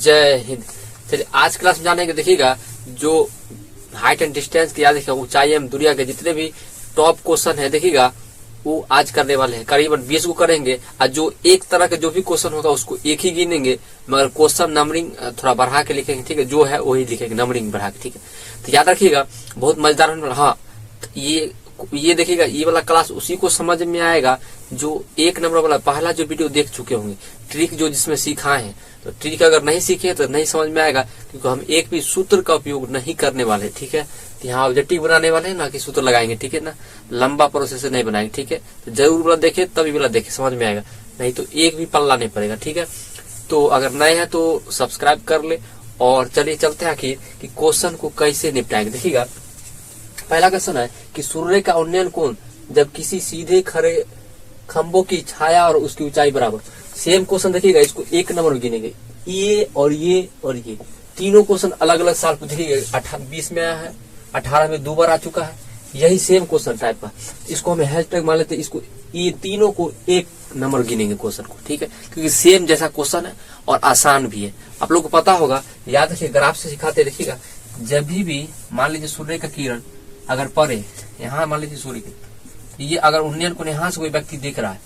जय हिंद। चलिए आज क्लास में जानेंगे, देखिएगा जो हाइट एंड डिस्टेंस की याद रखिएगा, ऊंचाई एवं दुनिया के जितने भी टॉप क्वेश्चन है देखिएगा वो आज करने वाले हैं। करीबन 20 को करेंगे और जो एक तरह का जो भी क्वेश्चन होगा उसको एक ही गिनेंगे, मगर क्वेश्चन नंबरिंग थोड़ा बढ़ा के लिखेंगे, ठीक है। जो है वही लिखेंगे नंबरिंग बढ़ा के, ठीक है। तो याद रखिएगा बहुत मजेदार होने वाला। हाँ ये देखिएगा, ये वाला क्लास उसी को समझ में आएगा जो एक नंबर वाला पहला जो वीडियो देख चुके होंगे, ट्रिक जो जिसमें सिखाए हैं। तो ट्रिक अगर नहीं सीखे तो नहीं समझ में आएगा, क्योंकि हम एक भी सूत्र का उपयोग नहीं करने वाले, ठीक है। तो यहाँ ऑब्जेक्टिव बनाने वाले हैं ना कि सूत्र लगाएंगे, ठीक है ना। लंबा प्रोसेस नहीं बनाएंगे, ठीक है। तो जरूर वाला देखे तभी वाला देखे, समझ में आएगा, नहीं तो एक भी पल्ला नहीं पड़ेगा, ठीक है। तो अगर नए हैं तो सब्सक्राइब कर ले। और चलिए चलते हैं आखिर कि क्वेश्चन को कैसे निपटाएंगे। देखिएगा पहला क्वेश्चन है कि सूर्य का उन्नयन कोण जब किसी सीधे खड़े खंभों की छाया और उसकी ऊंचाई बराबर। सेम क्वेश्चन देखिएगा, इसको एक नंबर में गिनेंगे। ये और ये और ये तीनों क्वेश्चन अलग अलग साल को देखिएगा, 20 में आया है, 18 में 2 बार आ चुका है। यही सेम क्वेश्चन टाइप का, इसको हम हैशटैग मान लेते हैं। इसको ये तीनों को एक नंबर गिनेंगे क्वेश्चन को, ठीक है, क्योंकि सेम जैसा क्वेश्चन है और आसान भी है। आप लोग को पता होगा, याद रखिए ग्राफ से सिखाते देखिएगा। जब भी मान लीजिए सूर्य का किरण अगर पड़े यहाँ, मान लीजिए सूर्य के ये अगर उन्नयन को यहाँ से कोई व्यक्ति देख रहा है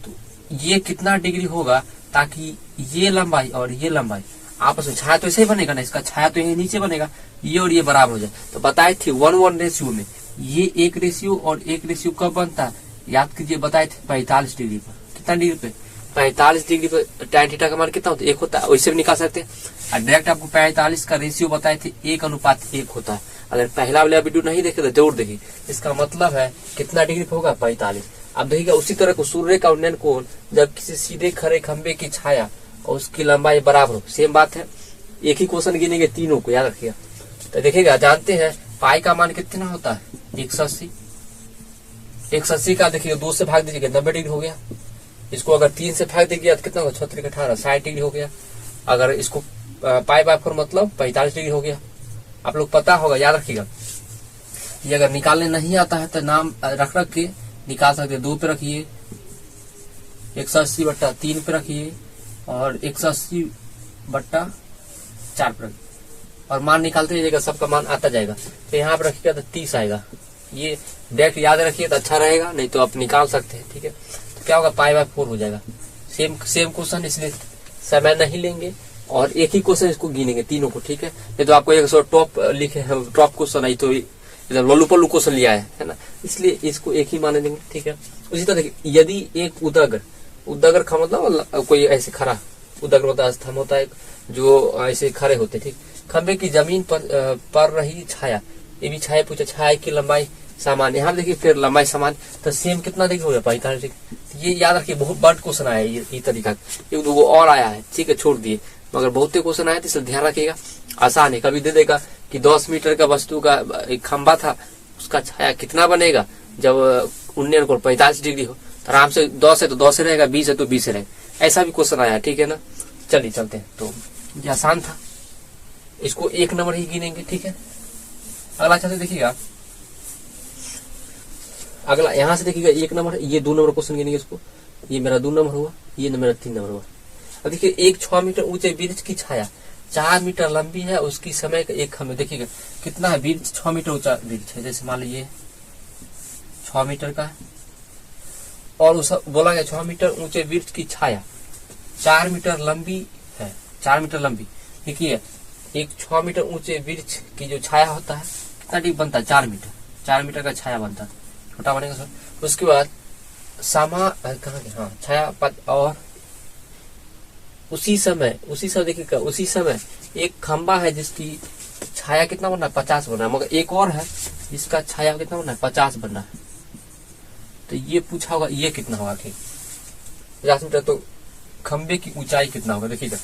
तो ये कितना डिग्री होगा, ताकि ये लंबाई और ये लंबाई आपस में, छाया तो ऐसे ही बनेगा ना, इसका छाया तो यही नीचे बनेगा, ये और ये बराबर हो जाए। तो बताए थे 1:1 रेशियो में ये एक रेशियो और एक रेशियो कब बनता है, याद कीजिए, बताए थे 45 डिग्री पर। कितना डिग्री पे? 45 डिग्री पर tan थीटा का मान कितना होता है? 1 होता है। वैसे भी निकाल सकते हैं। और डायरेक्ट आपको 45 का रेशियो बताए थे 1:1 होता है। अगर पहला वाला वीडियो नहीं देखे तो जरूर देखिए। इसका मतलब है कितना डिग्री पे होगा? 45। अब देखिएगा उसी तरह को सूर्य का उन्नयन कोण जब किसी सीधे खड़े खंबे की छाया और उसकी लंबाई बराबर हो। सेम बात है, एक ही क्वेश्चन गिनेंगे तीनों को, याद रखिएगा। तो देखिएगा जानते हैं पाई का मान कितना होता है? 180। 180 का देखिएगा 2 से भाग दीजिएगा 90 डिग्री हो गया। इसको अगर 3 से भाग दीजिएगा तो कितना होगा? 36 18 60 डिग्री हो गया। अगर इसको पाई बाय 4 मतलब 45 डिग्री हो गया। आप लोग पता होगा, याद रखिएगा। ये अगर निकालने नहीं आता है तो नाम रख के निकाल सकते हैं। 2 पे रखिए, 180/3 पे रखिए और 180/4 पे रखिए और मान निकालते जाइएगा, सबका मान आता जाएगा। तो यहाँ पे रखिएगा तो 30 आएगा। ये डायरेक्ट याद रखिए तो अच्छा रहेगा, नहीं तो आप निकाल सकते हैं, ठीक है। तो क्या होगा? पाई बाय 4 हो जाएगा। सेम क्वेश्चन, इसलिए समय नहीं लेंगे और एक ही क्वेश्चन इसको गिनेंगे तीनों को, ठीक है। नहीं तो आपको 100 टॉप लिखे टॉप क्वेश्चन आई तो इधर लोलू पल्लू क्वेश्चन लिया है ना, इसलिए इसको एक ही माने देंगे, ठीक है। उसी तरह देखिए, यदि एक उदगर का मतलब कोई ऐसे खड़ा, उदगर होता है स्तंभ होता है जो ऐसे खड़े होते, ठीक। खंबे की जमीन पर पड़ रही छाया, ये भी छाया पूछा, छाया की लंबाई सामान्य। यहाँ देखिए फिर लंबाई सामान्य, तो सेम कितना डिग्री हो गया? 45 डिग्री। ये याद रखिए, बहुत बड़ा क्वेश्चन आया है ये तरीका। एक दो और आया है, ठीक है, छोड़ दिए, मगर बहुत क्वेश्चन आए थे, इसलिए ध्यान रखिएगा। आसान है, कभी दे देगा कि 10 मीटर का वस्तु का एक खंबा था, उसका छाया कितना बनेगा जब उन्नयन कोण 45 डिग्री हो। तो आराम से 10 है तो 10 रहेगा, 20 है तो 20 रहेगा। ऐसा भी क्वेश्चन आया, ठीक है ना। चलिए चलते हैं। तो ये आसान था, इसको एक नंबर ही गिनेंगे, ठीक है। अगला चलते देखिएगा, अगला यहाँ से देखिएगा 1 नंबर, ये 2 नंबर क्वेश्चन गिनेंगे इसको। ये मेरा 2 नंबर हुआ, ये मेरा 3 नंबर हुआ। अब देखिए एक 6 मीटर ऊंचे वृक्ष की छाया 4 मीटर लंबी है, उसकी समय का एक खंभे। देखिएगा कितना है? वृक्ष 6 मीटर ऊंचा वृक्ष है, जैसे मान लीजिए 6 मीटर का है और उस बोला गया 6 मीटर ऊंचे वृक्ष की छाया 4 मीटर लंबी है। 4 मीटर लंबी, देखिए एक 6 मीटर ऊंचे वृक्ष की जो छाया होता है कितना डिग्री बनता है? 4 मीटर। 4 मीटर का छाया बनता है, छोटा बनेगा सर। उसके बाद कहाँ गया? हाँ, छाया पद। और उसी समय देखिएगा, उसी समय एक खंबा है जिसकी छाया कितना बनना है? 50 बनना है। मगर एक और है जिसका छाया कितना बनना है? 50 बनना है। तो ये पूछा होगा ये कितना होगा? ठीक, 50 मीटर। तो खंबे की ऊंचाई कितना होगा? देखिएगा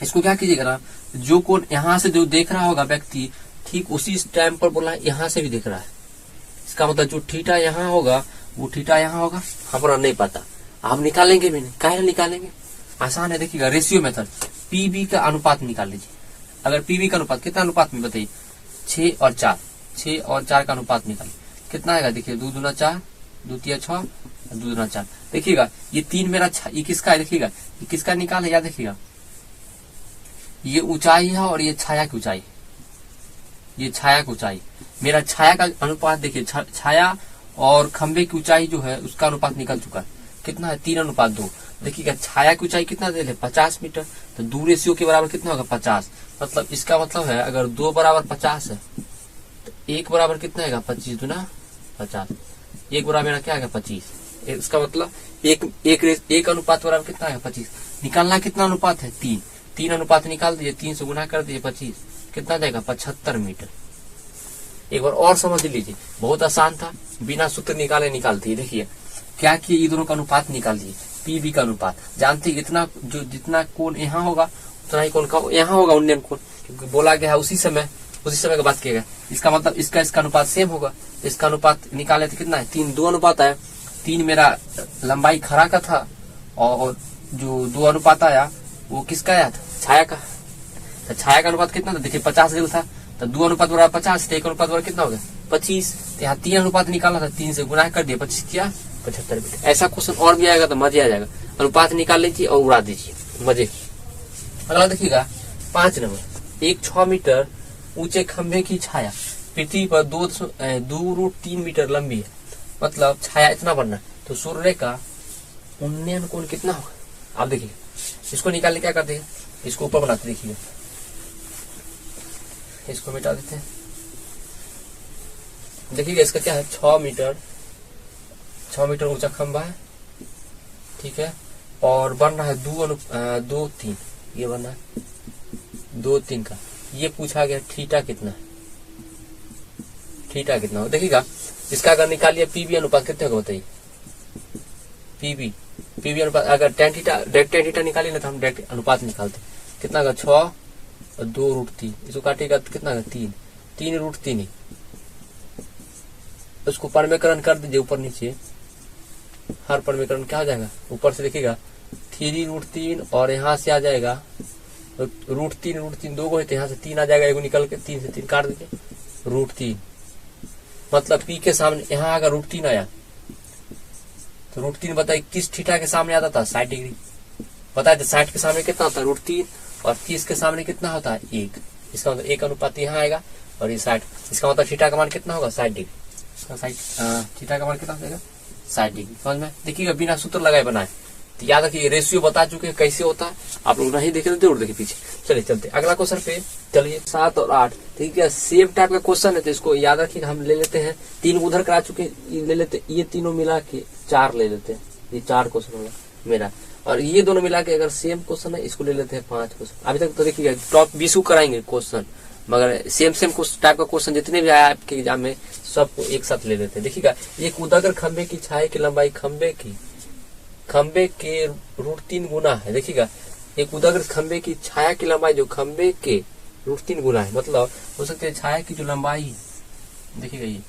इसको क्या कीजिएगा ना, जो कोण यहाँ से जो देख रहा होगा व्यक्ति, ठीक उसी टाइम पर बोला है यहाँ से भी देख रहा है। इसका मतलब जो थीटा यहाँ होगा वो थीटा यहाँ होगा। हमारा नहीं पता, आप निकालेंगे भी नहीं। काहे निकालेंगे? आसान है, देखिएगा रेशियो मेथड। पीबी का अनुपात निकाल लीजिए। अगर पीबी का अनुपात कितना अनुपात में बताइए? 6 और 4, 6 और 4 का अनुपात निकालिए, कितना आएगा? देखिए 2 दूना 4, 2 तिया 6, 2 दूना 4। देखिएगा ये 3 मेरा ये किसका है? देखिएगा ये किसका निकाल है, याद देखिएगा ये ऊंचाई है और ये छाया की ऊंचाई, ये छाया की ऊंचाई। मेरा छाया का अनुपात देखिए, छाया और खंबे की ऊंचाई जो है उसका अनुपात निकल चुका है, कितना है 3:2। देखिएगा छाया की ऊंचाई कितना दे 50 मीटर, तो 2 रेशियो के बराबर कितना होगा 50। मतलब इसका मतलब है अगर 2 बराबर 50 है तो 1 बराबर कितना है 25 गुना 50, 1 बराबर मेरा क्या है 25। इसका मतलब एक अनुपात बराबर कितना है 25। निकालना कितना अनुपात है 3 अनुपात निकाल दीजिए, 3 से गुना कर दीजिए 25, कितना जाएगा 75 मीटर। एक बार और समझ लीजिए, बहुत आसान था, बिना सूत्र निकाले निकाल दिए। देखिए क्या किए, ये दोनों का अनुपात निकाल दिए, पीबी का अनुपात। जानते इतना जो जितना कोण यहाँ होगा उतना ही कोण का यहाँ होगा उन्नयन कोण, क्योंकि बोला गया है उसी समय का बात किया गया। इसका मतलब इसका अनुपात सेम होगा। इसका अनुपात निकाले तो कितना है 3, 2 अनुपात आया। 3 मेरा लंबाई खड़ा का था और जो 2 अनुपात आया वो किसका आया था, छाया का। तो छाया का अनुपात कितना था देखिए 50 रेल था, तो 2 अनुपात बराबर 50, 1 अनुपात बराबर कितना हो गया 25। तो यहाँ 3 अनुपात निकालना था, 3 से गुना कर दिया, 25 किया 75 मीटर। ऐसा क्वेश्चन और भी आएगा तो मजे आ जाएगा। अनुपात निकाल लीजिए और उड़ा दीजिए, मजे की। अगला देखिएगा 5 नंबर, एक 6 मीटर ऊंचे खंभे की छाया पृथ्वी पर 2√3 मीटर लंबी है, मतलब छाया इतना बनना, तो सूर्य का उन्नयन कोण कितना होगा। आप देखिए इसको निकालने क्या करते हैं, इसको ऊपर बनाते, देखिए इसको मिटा देते हैं। देखिएगा इसका क्या है 6 मीटर ऊंचा खंभा है, ठीक है, और बनना है 2/3, ये बनना है 2/3 का। ये पूछा गया थीटा कितना हो। देखिएगा इसका अगर निकालिए पीबी अनुपात कितने होगा बताइए। पीबी अनुपात अगर डायरेक्ट tan थीटा निकालिए ना तो हम डायरेक्ट अनुपात निकालते, कितना होगा 6 और 2√3, इसको काटिएगा तो कितना होगा 3√3 ही। उसको परमेकरण कर दीजिए ऊपर नीचे, हर परमेकरण क्या हो जाएगा, ऊपर से देखिएगा 3√3 और यहाँ से आ जाएगा √3 दो को, यहाँ से 3 आ जाएगा, एगो निकल के 3 से 3 काट दीजिए √3। मतलब पी के सामने यहाँ अगर √3 आया तो √3 बताइए किस थीटा के सामने आता था 60 डिग्री। बताए तो 60 के सामने कितना होता है √3 और 30 के सामने कितना होता है 1। इसका मतलब 1 अनुपात यहाँ आएगा और ये 60। इसका मतलब थीटा का मान कितना होगा 60 डिग्री। थीटा का मान कितना हो जाएगा 60 डिग्री। समझ में। देखिएगा बिना सूत्र लगाए बनाए, तो याद रखिए रेशियो बता चुके हैं कैसे होता है, आप लोग नहीं देखे तो जरूर देखिए पीछे। चलिए चलते अगला क्वेश्चन पे चलिए। 7 और 8 ठीक है, सेम टाइप का क्वेश्चन है, तो इसको याद रखिए। हम ले लेते हैं 3 उधर करा चुके, ले लेते ये तीनों मिला के 4 ले लेते हैं। ये 4 क्वेश्चन होगा मेरा, और ये दोनों मिला के अगर सेम क्वेश्चन है इसको ले लेते हैं 5 क्वेश्चन। अभी तक तो देखिएगा टॉप 20 को कराएंगे क्वेश्चन, मगर सेम टाइप का क्वेश्चन जितने भी आया आपके एग्जाम में सबको एक साथ ले लेते हैं। देखिएगा एक उदागर खंबे की छाया की लंबाई खंबे के √3 गुना है। देखिएगा एक उदागर खंबे की छाया की लंबाई जो खंबे के √3 गुना है, मतलब हो सकते है छाया की जो लंबाई देखिएगा ये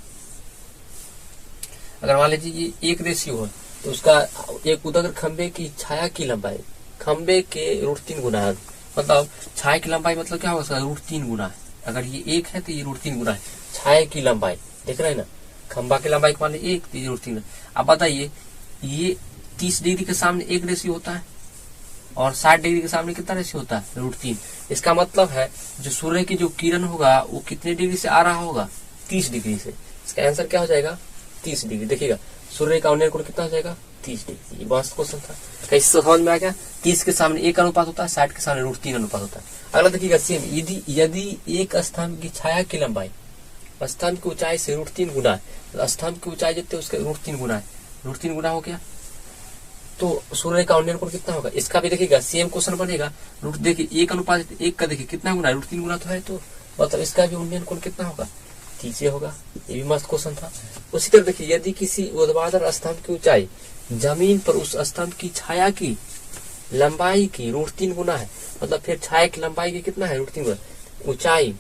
अगर मान लीजिए ये 1 रेशियो है तो उसका एक उदागर खंबे की छाया की लंबाई खंबे के √3 गुना है, मतलब छाया की लंबाई मतलब क्या होगा √3 गुना है। अगर ये 1 है तो ये √3 गुना है छाया की लंबाई। देख रहे हैं ना, खंबा की लंबाई मान लीजिए 1 तो ये √3। अब बताइए ये 30 डिग्री के सामने 1 रेशियो होता है और 60 डिग्री के सामने कितना रेशियो होता है √3। इसका मतलब है जो सूर्य की जो किरण होगा वो कितने डिग्री से आ रहा होगा 30 डिग्री से। इसका आंसर क्या हो जाएगा 30 डिग्री। देखिएगा सूर्य का उन्नयन कोण कितना हो जाएगा 30 डिग्री। ये मस्त क्वेश्चन था, कैसे समझ में आ गया। 30 के सामने 1 अनुपात होता है, 60 के सामने √3 अनुपात होता है। अगला देखिएगा सेम, यदि एक स्तंभ की छाया की लंबाई स्तंभ की ऊंचाई से √3 गुना है, तो स्तंभ की ऊंचाई जितने उसके √3 गुना है, √3 गुना हो गया तो सूर्य का उन्नयन कोण कितना होगा। इसका भी देखिएगा सेम क्वेश्चन बनेगा। देखिए 1 अनुपात 1 का देखिए कितना गुना है √3 गुना तो है, तो मतलब इसका भी उन्नयन कोण कितना होगा 30 होगा। ये भी मस्त क्वेश्चन था। उसी तरह देखिए यदि किसी ऊर्ध्वाधर स्तंभ की ऊंचाई जमीन पर उस स्तंभ की छाया की लंबाई की √3 गुना है, मतलब फिर छाया की लंबाई की कितना है √3 गुना। ऊंचाई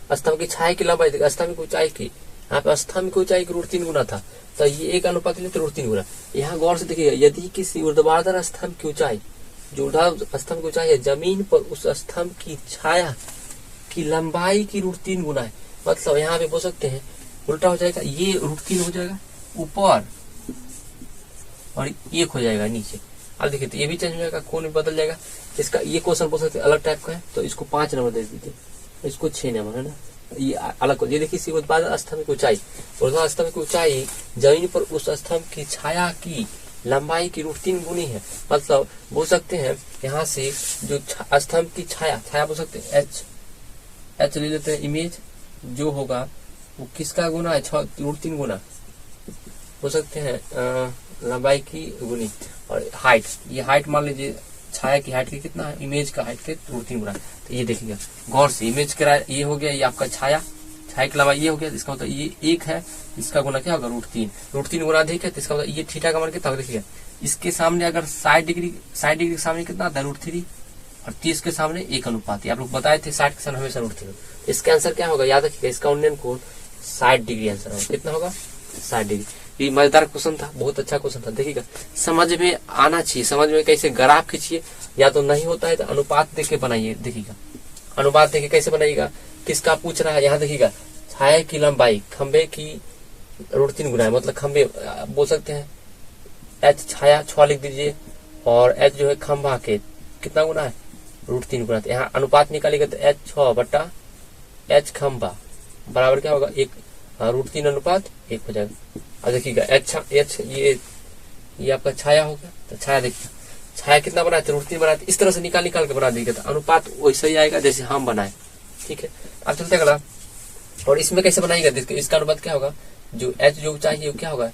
स्तंभ की छाया की लंबाई स्तंभ की ऊंचाई की, यहाँ पे स्तंभ की ऊंचाई की √3 गुना था, तो ये 1 अनुपात तो √3 गुना। यहाँ गौर से देखिएगा यदि किसी ऊर्ध्वाधर स्तंभ की ऊंचाई जो स्तंभ की ऊंचाई है जमीन पर उस स्तंभ की छाया की लंबाई की √3 गुना है, मतलब यहाँ पे बोल सकते हैं उल्टा हो जाएगा, ये √3 हो जाएगा ऊपर और 1 हो जाएगा नीचे। अब देखिए तो ये भी चेंज हो जाएगा, कोण भी बदल जाएगा। इसका ये क्वेश्चन पूछ सकते अलग टाइप का है तो इसको 5 नंबर दे दीजिए, इसको 6 नंबर है ना, ये अलग। ये देखिए इसी ऊर्ध्वाधर स्तंभ की ऊंचाई, ऊर्ध्वाधर स्तंभ की ऊंचाई जमीन पर उस स्तंभ की छाया की लंबाई की √3 गुनी है। मतलब बोल सकते हैं यहाँ से जो स्तंभ की छाया बोल सकते हैं एच ले लेते हैं, इमेज जो होगा वो किसका गुना है, √3 गुना हो सकते हैं लंबाई की गुनी। और हाइट, ये हाइट मान लीजिए छाया की हाइट की कितना है, इमेज का हाइट के √3 गुना। तो ये देखिएगा गौर से, इमेज का ये हो गया, ये आपका छाया की लंबाई ये हो गया, इसका मतलब ये 1 है, इसका गुना क्या होगा √3 गुना अधिक है, तो इसका मतलब ये थीटा का मान कितना होगा। देखिए इसके सामने अगर 60 डिग्री के सामने कितना आता है √3 और 30 के सामने 1 अनुपात। आप लोग बताए थे 60 के सामने हमेशा √3। इसका आंसर क्या होगा, याद रखिएगा इसका उन्नयन कोण 60 डिग्री आंसर होगा। कितना होगा, 60 डिग्री। ये मजेदार क्वेश्चन था, बहुत अच्छा क्वेश्चन था। देखिएगा समझ में आना चाहिए, समझ में कैसे ग्राफ खींचिए, या तो नहीं होता है तो अनुपात देख के बनाइए। देखिएगा अनुपात देख के कैसे बनाइएगा, किसका पूछ रहा है। यहाँ देखिएगा छाया की लंबाई खंबे की √3 गुना है, मतलब खंबे बोल सकते हैं एच छाया 6 लिख दीजिए और एच जो है खंभा के कितना गुना है √3 गुना। यहाँ अनुपात निकालेगा तो एच 6 बटा एच खंभा बराबर क्या होगा 1 √3 अनुपात 1 हो जाएगा। अब देखिएगा एच ये आपका छाया हो गया, तो छाया देखिए छाया कितना बनाए थे √3 बनाए थे, इस तरह से निकाल के बना देगा तो अनुपात वैसे ही आएगा जैसे हम बनाए। ठीक है, अब चलते अगला। और इसमें कैसे बनाएगा, देखिए इसका अनुपात क्या होगा, जो एच जो ऊंचाई है वो क्या होगा,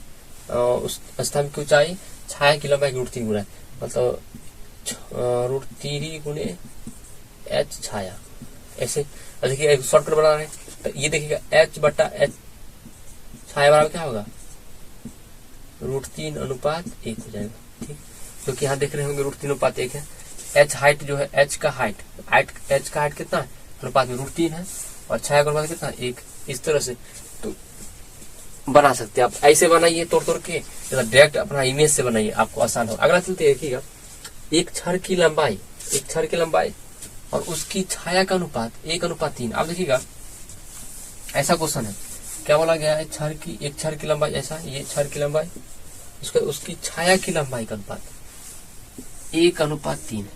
उस स्तंभ की ऊंचाई छाया की लंबाई √3 गुना, मतलब √3 गुने एच छाया। ऐसे देखिए शॉर्टकट बना रहे हैं तो ये देखिएगा एच बटा एच छाया बराबर क्या होगा √3 अनुपात 1 हो जाएगा। ठीक, क्योंकि यहाँ देख रहे होंगे √3 अनुपात 1 है। एच हाइट जो है एच का हाइट कितना है अनुपात में √3 है और छाया का अनुपात कितना है 1। इस तरह से तो बना सकते हैं आप, ऐसे बनाइए तोड़ के, डायरेक्ट अपना इमेज से बनाइए, आपको आसान हो। अगला चलते देखिएगा एक छड़ की लंबाई और उसकी छाया का अनुपात 1:3। आप देखिएगा ऐसा क्वेश्चन है, क्या बोला गया है, एक छड़ की लंबाई ऐसा, ये छड़ की लंबाई उसकी छाया की लंबाई का अनुपात 1:3 है।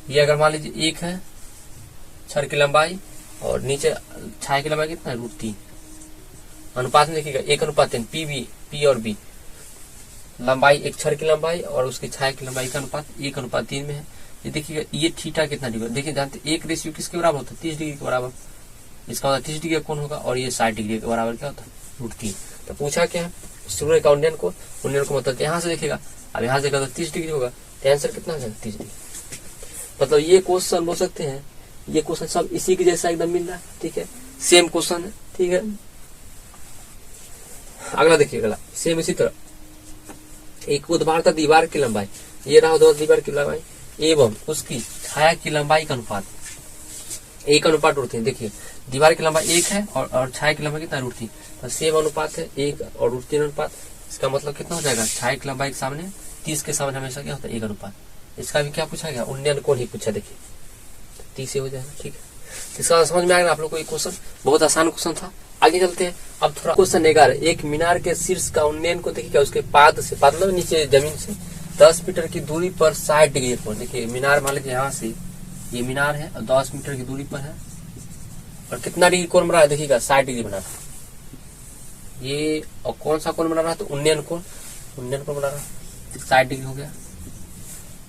ये अगर मान लीजिए 1 है छड़ की लंबाई और नीचे छाया की लंबाई कितना है √3 अनुपात में देखिएगा 1:3 पी और बी लंबाई, एक छड़ की लंबाई और उसकी छाया की लंबाई का अनुपात 1:3 में है। ये देखिएगा ये थीटा कितना डिग्री, देखिए जानते 1 रेशियो किसके बराबर होता है 30 डिग्री के बराबर। इसका मतलब 30 डिग्री कौन होगा और ये 60 डिग्री के बराबर क्या होता है √3। तो पूछा क्या है सूर्य का उन्नयन को मतलब यहाँ से देखिएगा, अब यहाँ से तो 30 डिग्री होगा, तो आंसर कितना हो जाएगा 30 डिग्री। मतलब ये क्वेश्चन बोल सकते हैं, ये क्वेश्चन सब इसी के जैसा एकदम मिल रहा है। ठीक है, सेम क्वेश्चन है। ठीक है, अगला देखिए, अगला सेम इसी तरह एक ऊर्ध्वाधर दीवार की लंबाई, ये रहा ऊर्ध्वाधर दीवार की लंबाई एवं उसकी छाया की लंबाई का अनुपात 1:3। देखिए दीवार की लंबाई 1 है और छाया की लंबाई कितना √3, तो सेम अनुपात है 1 और √3 अनुपात। इसका मतलब कितना हो जाएगा, छाया की लंबाई के सामने 30 के सामने हमेशा क्या होता है 1 अनुपात। इसका भी क्या पूछा गया, उन्नयन कोण ही पूछा, देखिए 30 से हो जाएगा। ठीक है, इसका समझ में आएगा आप लोग को, ये क्वेश्चन बहुत आसान क्वेश्चन था। आगे चलते हैं, अब थोड़ा क्वेश्चन 11, एक मीनार के शीर्ष का उन्नयन को देखिए, उसके पाद से मतलब नीचे जमीन से 10 मीटर की दूरी पर 60 डिग्री कोण। देखिए मीनार मान लीजिए यहाँ से ये मीनार है और 10 मीटर की दूरी पर है और कितना डिग्री कोण बना है, देखिएगा 60 डिग्री बना रहा है ये। और कौन सा कोण बना रहा है, तो उन्नयन कोण बना रहा है 60 डिग्री हो गया।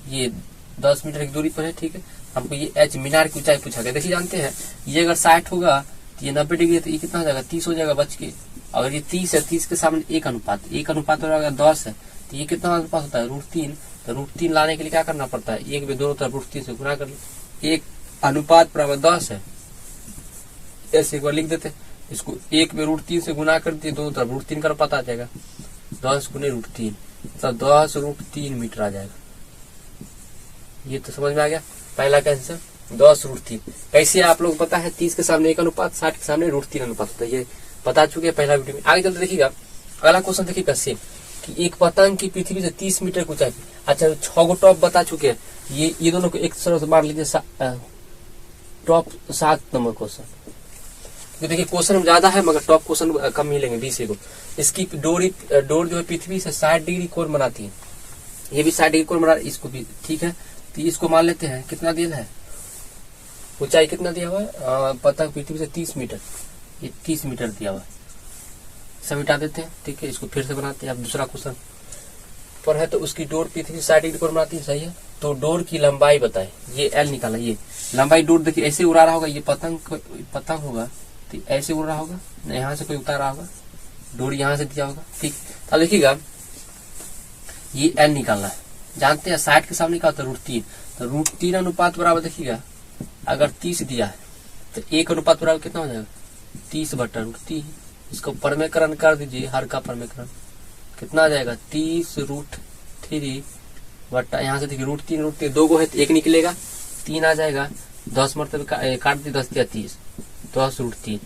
ये 10 मीटर की दूरी पर है। ठीक है, हमको ये एच मीनार की ऊंचाई पूछा गया। देखिए जानते हैं ये अगर 60 होगा तो ये 90 डिग्री है, तो ये कितना हो जाएगा 30 हो जाएगा बच के। अगर ये 30 है, 30 के सामने 1 अनुपात और अगर 10 है तो ये कितना अनुपात होता है √3। तो √3 लाने के लिए क्या करना पड़ता है, एक में दोनों तरफ √3 से गुना कर लो, 1 अनुपात बराबर 10 है। ऐसे एक बार लिख देते, इसको 1 में √3 से गुना कर दिए, दोनों तरफ √3 का अनुपात आ जाएगा, 10 गुने √3 मतलब 10 √3 मीटर आ जाएगा। ये तो समझ में आ गया पहला का आंसर 10 √3। कैसे आप लोग पता है 30 के सामने 1 अनुपात, 60 के सामने √3 अनुपात होता है, ये बता चुके हैं पहला वीडियो में। आगे चलते देखिएगा अगला क्वेश्चन देखिएगा सेम, कि एक पतंग की पृथ्वी से 30 मीटर की ऊंचाई। अच्छा 6 गो टॉप बता चुके हैं, ये दोनों को एक तरह से मार लीजिए टॉप 7 नंबर क्वेश्चन। तो देखिए क्वेश्चन ज्यादा है मगर टॉप क्वेश्चन कम मिलेंगे 20 को। इसकी डोर जो है पृथ्वी से 60 डिग्री कोण बनाती है। ये भी 60 डिग्री कोण बना, इसको भी ठीक है। तो इसको मान लेते हैं कितना दिया है, ऊंचाई कितना दिया हुआ है पतंग पृथ्वी से 30 मीटर, ये 30 मीटर दिया हुआ है। सब मिटा देते हैं, ठीक है। इसको फिर से बनाते हैं। अब दूसरा क्वेश्चन पर है, तो उसकी डोर पृथ्वी 60 डिग्री कोण बनाती है, सही है। तो डोर की लंबाई बताए, ये एल निकाला, ये लंबाई डोर देखिए ऐसे उड़ा रहा होगा, ये पतंग होगा तो ऐसे उड़ रहा होगा, यहाँ से कोई उतार रहा होगा, डोर यहाँ से दिया होगा, ठीक। अब देखिएगा ये एल निकालना है, जानते हैं 60 के सामने क्या होता है √3, तो √3 अनुपात बराबर देखिएगा अगर 30 दिया है तो 1 अनुपात बराबर कितना हो जाएगा 30/√3। इसको परमेकरण कर दीजिए, हर का परमेकरण कितना आ जाएगा 30√3 बट्टा यहाँ से देखिए √3 दो गो है तो 1 निकलेगा, 3 आ जाएगा, 10 मरतबे काट दी, 10 दिया 30, 10√3।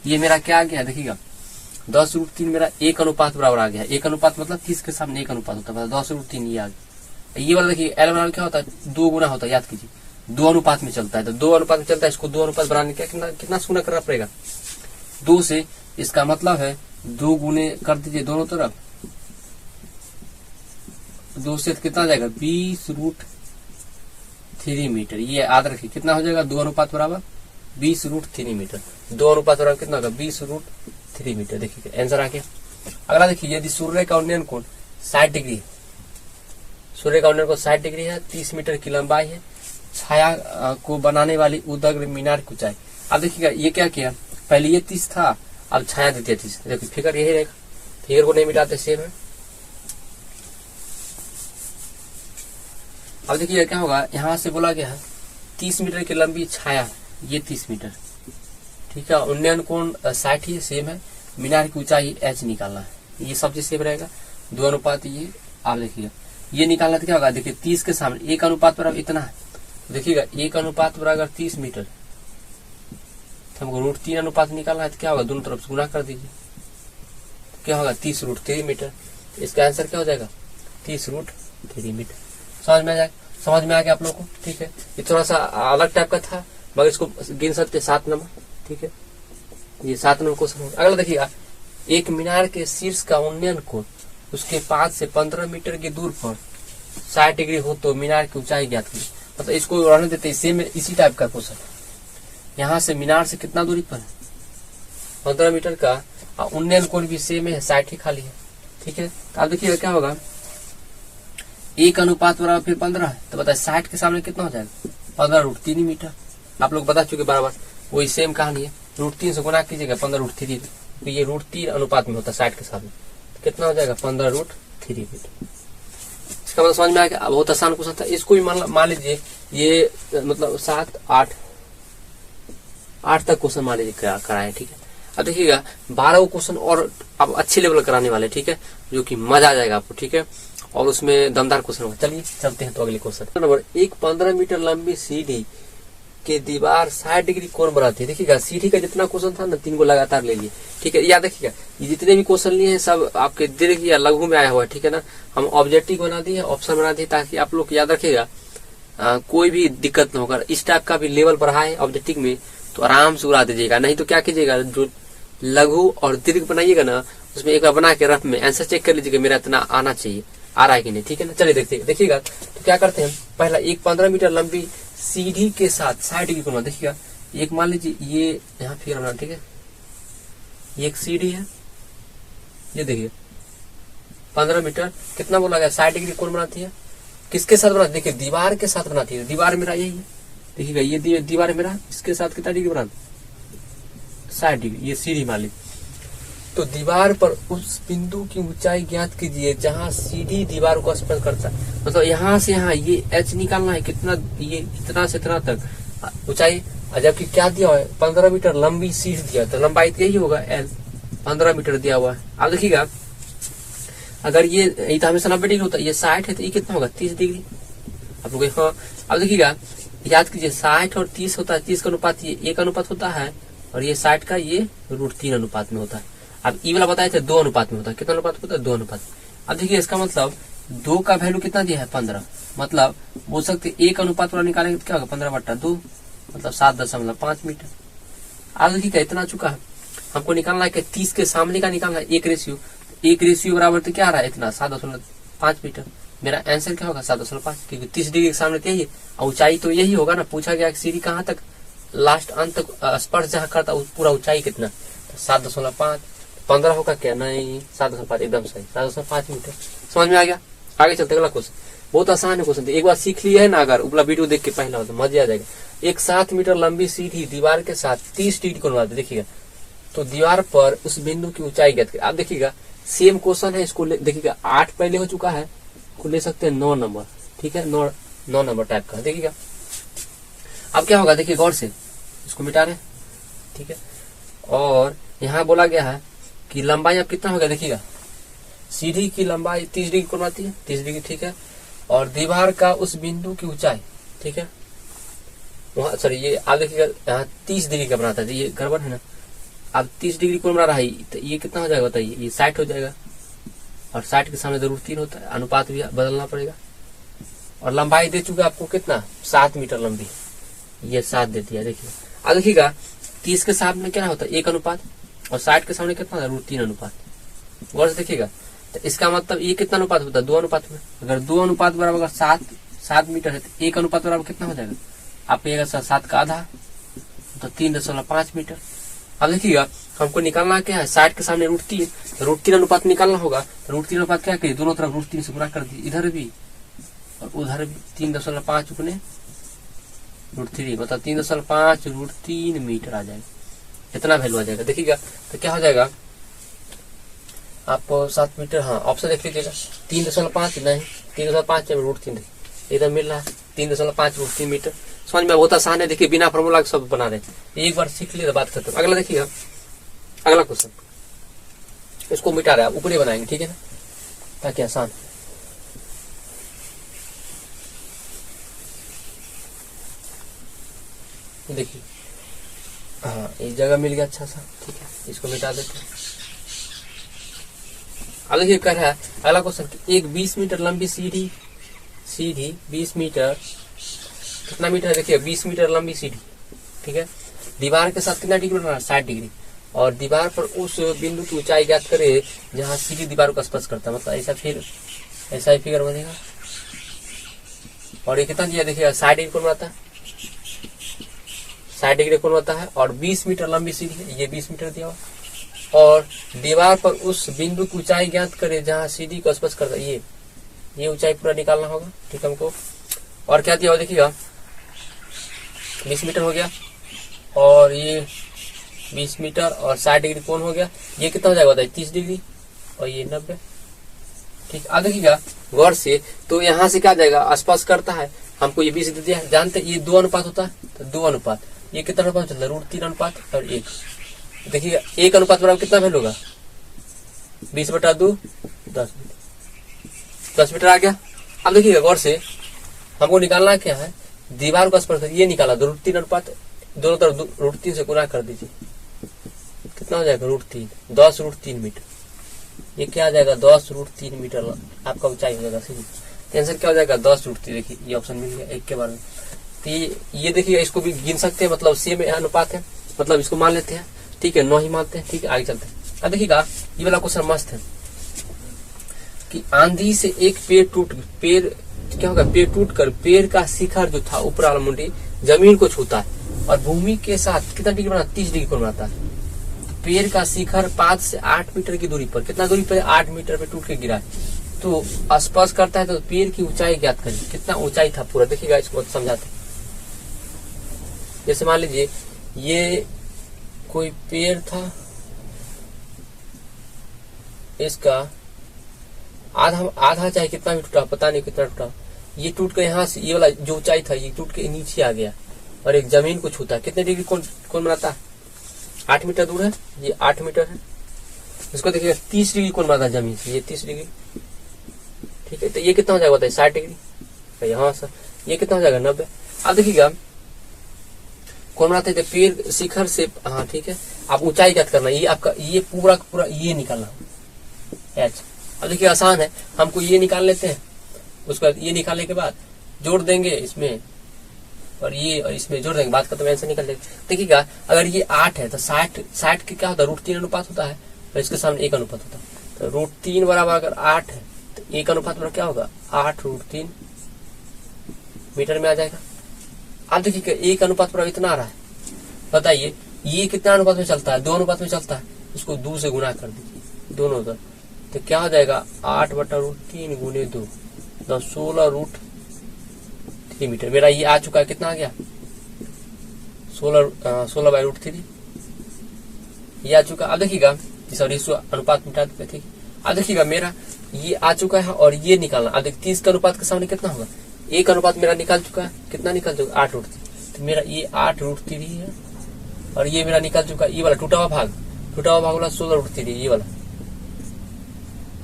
ये मेरा क्या आ गया देखिएगा 10√3 मेरा 1 अनुपात बराबर आ गया। 1 अनुपात मतलब 30 के सामने 1 अनुपात होता है, 10√3 ये आ गया। ये वाला देखिए एल बराबर क्या होता है 2 गुना होता है, याद कीजिए 2 अनुपात में चलता है, तो 2 अनुपात में चलता है, इसको 2 अनुपात बनाने का कितना गुना करना पड़ेगा 2 से, इसका मतलब है 2 गुने कर दीजिए दोनों तरफ, 2 से कितना आ जाएगा 20√3 मीटर। ये याद रखिए कितना हो जाएगा 2 अनुपात बराबर 20√3 मीटर, 2 अनुपात बराबर कितना होगा 20√3 मीटर। देखिए आंसर आ गया। अगला देखिए, यदि सूर्य का उन्नयन कोण 60 डिग्री, सूर्य का उन्नयन कोण 60 डिग्री है, 30 मीटर की लंबाई है, छाया को बनाने वाली उदग्र मीनार की ऊंचाई। अब देखिएगा ये क्या किया, पहले ये 30 था, अब छाया देती है 30। देखिए फिगर यही रहेगा, फिगर को नहीं मिटाते, सेम है। अब देखिए क्या होगा, यहाँ से बोला गया है 30 मीटर की लंबी छाया, ये 30 मीटर, ठीक है। उन्नयन कोण 60 ही सेम है, मीनार की ऊंचाई h निकालना है, ये सब चीज सेम रहेगा, 2 अनुपात ये। आप देखिएगा ये निकालना तो क्या होगा, देखिए 30 के सामने 1 अनुपात बराबर इतना है, देखिएगा 1 अनुपात बराबर 30 मीटर, तो हमको √3 अनुपात निकालना है, तो क्या होगा दोनों तरफ से गुना कर दीजिए, क्या होगा 30√3 मीटर। इसका आंसर क्या हो जाएगा 30√3 मीटर। समझ में आ गया आप लोग को, ठीक है। ये थोड़ा सा अलग टाइप का था, मगर इसको गिन सकते 7 नंबर, ठीक है। ये 7 नंबर क्वेश्चन। अगला देखिएगा, एक मीनार के शीर्ष का उन्नयन कोण उसके 5 से 15 मीटर की दूर पर 60 डिग्री हो तो मीनार की ऊंचाई ज्ञात कीजिए। मतलब इसको रहने देते, सेम इसी टाइप का क्वेश्चन। यहाँ से मीनार से कितना दूरी पर है 15 मीटर का, उन्नयन कोण भी सेम है 60 ही खाली है, ठीक है। तो आप देखिएगा क्या होगा, 1 अनुपात बराबर फिर 15 है, तो बताए 60 के सामने कितना हो जाएगा 15√3 मीटर। आप लोग बता चुके बराबर, वही सेम कहानी है, √3 से गुना कीजिएगा 15√3, तो ये √3 अनुपात में होता है 60 के सामने, तो कितना हो जाएगा 15√3 मीटर। इसका मतलब समझ में आ गया। बहुत आसान क्वेश्चन था, इसको भी मान लीजिए ये मतलब 7, 8 तक क्वेश्चन मान लीजिए कराए, ठीक है। अब देखिएगा 12 क्वेश्चन और अब अच्छे लेवल कराने वाले, ठीक है, जो कि मजा आ जाएगा आपको, ठीक है, और उसमें दमदार क्वेश्चन होगा। चलिए चलते हैं तो अगले क्वेश्चन नंबर 1। 15 मीटर लंबी सीढ़ी के दीवार 60 डिग्री कोण बनाती है। देखिएगा सीढ़ी का जितना क्वेश्चन था ना 3 को लगातार ले लिए, ठीक है। याद देखिएगा ये जितने भी क्वेश्चन लिए हैं सब आपके दीर्घ या लघु में आया हुआ है, ठीक है ना। हम ऑब्जेक्टिव बना दिए, ऑप्शन बना दिए, ताकि आप लोग याद रखिएगा कोई भी दिक्कत न होगा। इस टाइप का भी लेवल बढ़ा है ऑब्जेक्टिव में तो आराम से उड़ा दीजिएगा, नहीं तो क्या कीजिएगा जो लघु और दीर्घ बनाइएगा ना उसमें एक बार बना के रफ में आंसर चेक कर लीजिएगा मेरा इतना आना चाहिए, आ रहा है कि नहीं, ठीक है ना। चलिए देखिएगा तो क्या करते हैं, पहला एक 15 मीटर लंबी सीढ़ी के साथ 60 डिग्री कोण। देखिएगा एक मान लीजिए ये यहाँ फिर बना, ठीक है, ये एक सीढ़ी है, ये देखिए 15 मीटर कितना बोला गया 60 डिग्री कोण बनाती है, किसके साथ बनाती है, देखिए दीवार के साथ बनाती है। दीवार मेरा यही है, देखिएगा ये दीवार मेरा इसके साथ कितना डिग्री बनाती है 60 डिग्री, ये सीढ़ी मान लीजिए। तो दीवार पर उस बिंदु की ऊंचाई ज्ञात कीजिए जहां सीढ़ी दीवार को स्पर्श करता है। मतलब यहाँ से यहाँ ये h निकालना है कितना, ये इतना से इतना तक ऊंचाई, जबकि क्या दिया हुआ है 15 मीटर लंबी सीढ़ी दिया, तो लंबाई तो यही होगा l, 15 मीटर दिया हुआ है। अब देखिएगा अगर ये तो हमेशा 90 डिग्री होता है, ये 60 है तो ये कितना होगा 30 डिग्री। आप लोग हाँ, अब देखिएगा याद कीजिए 60 और 30 होता है, 30 का अनुपात ये 1 अनुपात होता है, और ये 60 का ये √3 अनुपात में होता है। अब ई वाला बताया था 2 अनुपात में होता है, कितना अनुपात होता है 2 अनुपात। अब देखिए इसका मतलब 2 का वैल्यू कितना दिया है 15, मतलब बोल सकते 1 अनुपात वाला निकालेंगे तो क्या होगा 15/2, मतलब 7.5 मीटर। अब देखिए इतना चुका है, हमको निकालना है कि 30 के सामने का निकालना है 1 रेशियो, 1 रेशियो बराबर तो क्या आ रहा है इतना 7.5 मीटर, मेरा आंसर क्या होगा 7.5, क्योंकि 30 डिग्री के सामने यही और ऊंचाई तो यही होगा ना। पूछा गया सीढ़ी कहाँ तक लास्ट अंत तक स्पर्श जहाँ करता पूरा ऊंचाई कितना, तो 7.5। 15 होगा क्या, नहीं 7.5 एकदम सही, 7.5 मीटर। समझ में आ गया। आगे चलते अगला क्वेश्चन, बहुत आसान है क्वेश्चन, एक बार सीख लिया है ना, अगर उपला वीडियो देख के पहला हो तो मजा आ जाएगा। एक 7 मीटर लंबी सीढ़ी दीवार के साथ 30 डिग्री कोण बनाती है, देखिएगा। तो दीवार पर उस बिंदु की ऊंचाई ज्ञात करें। आप देखिएगा सेम क्वेश्चन है, इसको देखिएगा 8 पहले हो चुका है, को ले सकते हैं 9 नंबर, ठीक है, 9 नंबर टाइप का। देखिएगा अब क्या होगा, देखिए गौर से, इसको मिटा रहे, ठीक है। और यहाँ बोला गया है कि लंबाई अब कितना होगा, देखिएगा सीढ़ी की लंबाई 30 डिग्री कोण बनाती है, 30 डिग्री, ठीक है। और दीवार का उस बिंदु की ऊंचाई, ठीक है, वहां सॉरी ये आप देखिएगा यहाँ 30 डिग्री का बनाता है, ये गड़बड़ है ना। अब 30 डिग्री कोण बना रहा है, तो ये कितना हो जाएगा बताइए, ये 60 हो जाएगा। और 60 के सामने जरूर 3 होता है, अनुपात भी बदलना पड़ेगा। और लंबाई दे चुका आपको कितना, 7 मीटर लंबी, ये 7 दे दिया। देखिए अब देखिएगा 30 के सामने क्या होता है 1 अनुपात, और 60 के सामने कितना होता है √3 अनुपात। गौर से देखिएगा, तो इसका मतलब ये कितना अनुपात होता है, 2 अनुपात में। अगर 2 अनुपात बराबर अगर 7 मीटर है, तो 1 अनुपात बराबर कितना हो जाएगा, आप कहिएगा 7 का आधा, तो 3.5 मीटर। अब देखिएगा हमको निकालना क्या है, 60 के सामने √3, तो √3 अनुपात निकालना होगा। तो √3 अनुपात क्या करिए, दोनों तरफ √3 से गुणा कर दिए, इधर भी और उधर भी। 3.5 उपने √3, मतलब 3.5 √3 मीटर आ जाएगा, इतना वैल्यू आ जाएगा। देखिएगा तो क्या हो जाएगा, आपको 7 मीटर, हाँ ऑप्शन देख लीजिएगा, 3.5 नहीं, 3.5 √3 इधर मिल रहा है, 3.5 √3 मीटर। समझ में बहुत आसान है, देखिए बिना फॉर्मूला के सब बना रहे हैं, एक बार सीख लिए तो बात खत्म। अगला देखिएगा, अगला क्वेश्चन, इसको मिटा रहे हैं, ऊपर ही बनाएंगे, ठीक है ना, ताकि आसान। देखिए हाँ एक जगह मिल गया अच्छा सा, ठीक है, इसको मिटा देते हैं। अब देखिए कह रहा है अगला क्वेश्चन, एक 20 मीटर लंबी सीढ़ी 20 मीटर कितना मीटर है, देखिए 20 मीटर लंबी सीढ़ी, ठीक है, दीवार के साथ कितना डिग्री बना, 60 डिग्री। और दीवार पर उस बिंदु की ऊंचाई ज्ञात करे जहां सीढ़ी दीवार को स्पर्श करता है, मतलब ऐसा ही फिगर बनेगा। और ये कितना दिया, देखिएगा 60 डिग्री कोण बनाता है, 60 डिग्री कोण बनाता है। और 20 मीटर लंबी सीढ़ी है, ये 20 मीटर दिया हुआ। और दीवार पर उस बिंदु की ऊंचाई ज्ञात करे जहां सीढ़ी को स्पर्श करता है, ये ऊंचाई पूरा निकालना होगा, ठीक है हमको। और क्या दिया हुआ देखिएगा, 20 मीटर हो गया, और ये 20 मीटर और 60 डिग्री कोण हो गया, ये कितना हो जाएगा बताइए, 30 डिग्री, और ये 90, ठीक। अब देखिएगा गौर से, तो यहाँ से क्या जाएगा, स्पर्श करता है, हमको ये 20 दे दिया, जानते ये 2 अनुपात होता है, तो 2 अनुपात, ये कितना अनुपात चलता है, √3 अनुपात और 1। देखिएगा 1 अनुपात बराबर कितना वैल्यू होगा, 20/2, 10 मीटर आ गया। अब देखिएगा गौर से, हमको निकालना क्या है, दीवार को स्पर्श, ये निकाला, √3 अनुपात, दोनों तरफ √3 से गुणा कर दीजिए, कितना हो जाएगा √3, 10 √3 मीटर। ये क्या आ जाएगा, 10 √3 मीटर आपका ऊंचाई हो जाएगा सीधी। आंसर क्या हो जाएगा, 10 √3। देखिए ये ऑप्शन मिल गया एक के बारे में। तो ये देखिए इसको भी गिन सकते हैं, मतलब सेम अनुपात है, मतलब इसको मान लेते हैं, ठीक है, 9 ही मानते हैं, ठीक है। आगे चलते हैं। अब देखिएगा ये वाला क्वेश्चन मस्त है कि आंधी से एक पेड़ क्या होगा, पेड़ टूट कर पेड़ का शिखर जो था ऊपर वाला मुंडी जमीन को छूता है और भूमि के साथ कितना डिग्री बनाता, 30 डिग्री कोण बनाता है। तो पेड़ का शिखर 5 से 8 मीटर की दूरी पर, कितना दूरी पर, 8 मीटर पे टूट के गिरा है, तो स्पर्श करता है, तो पेड़ की ऊंचाई ज्ञात करिए, कितना ऊंचाई था पूरा। देखिएगा इसको समझाते, जैसे मान लीजिए ये कोई पेड़ था, इसका आधा चाहे कितना भी टूटा, पता नहीं कितना टूटा, ये टूट कर यहाँ से, ये वाला जो ऊंचाई था ये टूट के नीचे आ गया और एक जमीन को छूता है, कितने डिग्री कौन बनाता है, 8 मीटर दूर है, ये 8 मीटर है। इसको देखिएगा 30 डिग्री कौन बनाता है जमीन से, ये 30 डिग्री, ठीक है। तो ये कितना हो जाएगा बताइए, 60 डिग्री, यहाँ से ये कितना हो जाएगा, 90। अब देखिएगा कौन बनाते थे, पेड़ शिखर से, हाँ ठीक है, आप ऊंचाई ज्ञात करना, ये आपका ये पूरा ये निकालना एच। अब देखिए आसान है, हमको ये निकाल लेते हैं, उसके बाद ये निकालने के बाद जोड़ देंगे इसमें और ये और इसमें जोड़ देंगे, बात का तो आंसर निकल जाएगा। देखिएगा अगर ये 8 है तो 60 के क्या होता है, √3 अनुपात होता है, और इसके सामने 1 अनुपात होता है, तो √3 बराबर अगर 8 है तो एक अनुपात बराबर क्या होगा 8√3 मीटर में आ जाएगा। आप देखिए एक अनुपात बराबर इतना आ रहा है, बताइए ये कितना अनुपात में चलता है, 2 अनुपात में चलता है, इसको 2 से गुना कर दीजिए दोनों उधर, तो क्या हो जाएगा 8/√3 गुने 2 तो 16√3 मीटर। मेरा ये आ चुका है, कितना आ गया 16/√3 ये आ चुका। अब देखिएगा सॉरी अनुपात मिटा देते, ठीक। अब देखिएगा मेरा ये आ चुका है और ये निकालना। अब देखिए 30 के अनुपात के सामने कितना होगा, एक अनुपात मेरा निकाल चुका है, कितना निकाल चुका 8√3, तो मेरा ये 8√3 है और ये मेरा निकाल चुका है ये वाला टूटा हुआ भाग वाला 16√3 ये वाला।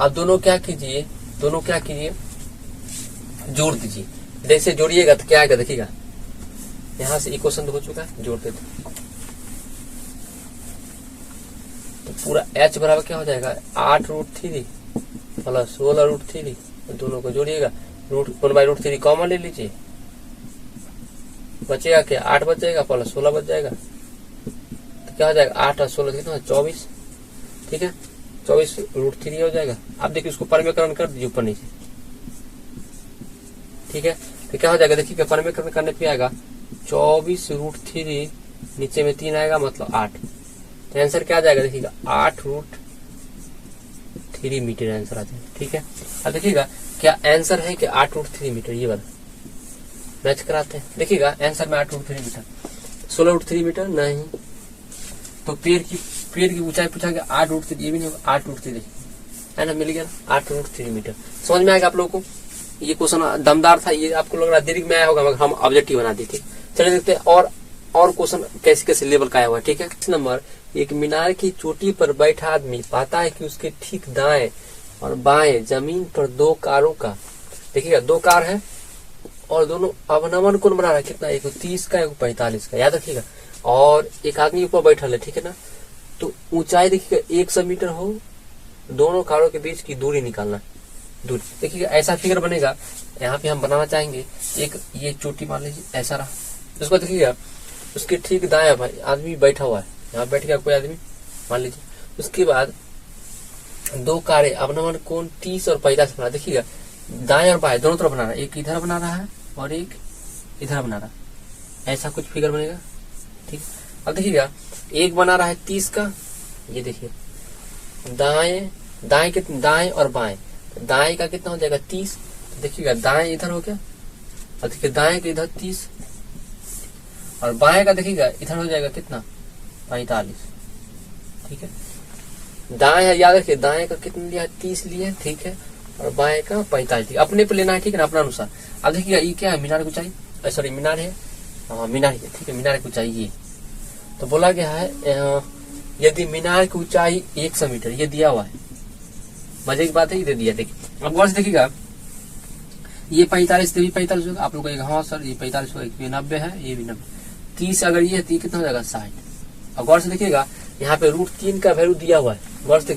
अब दोनों क्या कीजिए जोड़ दीजिए। जैसे जोड़िएगा तो क्या आएगा देखिएगा, यहां से इक्वेशन हो चुका है, जोड़ देते तो पूरा h बराबर क्या हो जाएगा 8√3 प्लस 16√3, दोनों को जोड़िएगा, √1/√3 कॉमन ले लीजिए, बचेगा क्या 8 बच जाएगा प्लस 16 बच जाएगा, तो क्या हो जाएगा 8 और 16 कितना 24, ठीक है 24√3 हो जाएगा। आप देखिए उसको परमेकरण कर दीजिए ऊपर नीचे, ठीक है, तो क्या हो जाएगा देखिए परमेकरण करने पे आएगा 24√3 नीचे में 3 आएगा मतलब 8, तो आंसर क्या आ जाएगा देखिएगा 8√3 मीटर आंसर आ जाएगा, ठीक है। अब देखिएगा क्या आंसर है कि 8√3 मीटर, ये वाला मैच कराते हैं। देखिएगा आंसर में 8√3 मीटर, 16√3 मीटर नहीं, तो पेड़ की ऊंचाई पूछा गया 8√3, ये भी नहीं होगा 8√3 है ना, मिल गया ना 8√3 मीटर। समझ में आएगा आप लोगों को, ये क्वेश्चन दमदार था, ये आपको लग रहा दीर्घ में आया होगा मगर हम ऑब्जेक्टिव बना दी थी। चलिए देखते हैं और क्वेश्चन कैसे लेवल का आया हुआ है, ठीक है। नंबर, एक मीनार की चोटी पर बैठा आदमी पाता है कि उसके ठीक दाएं और बाएं जमीन पर 2 कारों का, देखिएगा 2 कार है और दोनों अवनमन कोण बना रहा है, कितना एक 30 का एक 45 का, याद रखिएगा, और एक आदमी ऊपर बैठा है, ठीक है ना। तो ऊंचाई देखिएगा 100 मीटर हो, दोनों कारों के बीच की दूरी निकालना, दूरी देखिएगा ऐसा फिगर बनेगा। यहाँ पे हम बनाना चाहेंगे एक ये चोटी मान लीजिए ऐसा रहा, उसको देखिएगा उसके ठीक दाएं भाई आदमी बैठा हुआ है, यहाँ बैठ गया कोई आदमी मान लीजिए, उसके बाद 2 कारें अवनमन कोण 30 और 45 बना, देखिएगा दाएं और बाएं दोनों तरफ बना रहा है, एक इधर बना रहा है और एक इधर बना रहा है, ऐसा कुछ फिगर बनेगा, ठीक। अब देखिएगा एक बना रहा है 30 का, ये देखिए दाएं और बाएं, दाएं का कितना हो जाएगा 30, तो देखिएगा दाएं इधर हो गया और देखिए दाएं के इधर 30 और बाएं का देखिएगा इधर हो जाएगा कितना 45, ठीक है। दाएं याद रखिए दाएं का कितना लिया 30 लिया, ठीक है, और बाएं का 45 अपने पे लेना है, ठीक है ना, अपना अनुसार। अब देखिएगा ये क्या है मीनार की ऊंचाई, सॉरी मीनार है, मीनार है, ठीक है, मीनार की ऊंचाई ये, तो बोला गया है यदि मीनार की ऊंचाई 100 मीटर ये दिया हुआ है, मजे की बात है, ये दिया। देखिए अब गौर से देखिएगा ये 45 भी 45 होगा, आप लोग कहेगा हाँ सर ये 45 होगा, ये 90 है, ये भी 90, 30 अगर ये है तो ये कितना हो जाएगा 60। और गौर से देखिएगा यहाँ पे √3 का वैल्यू दिया हुआ है, गौर से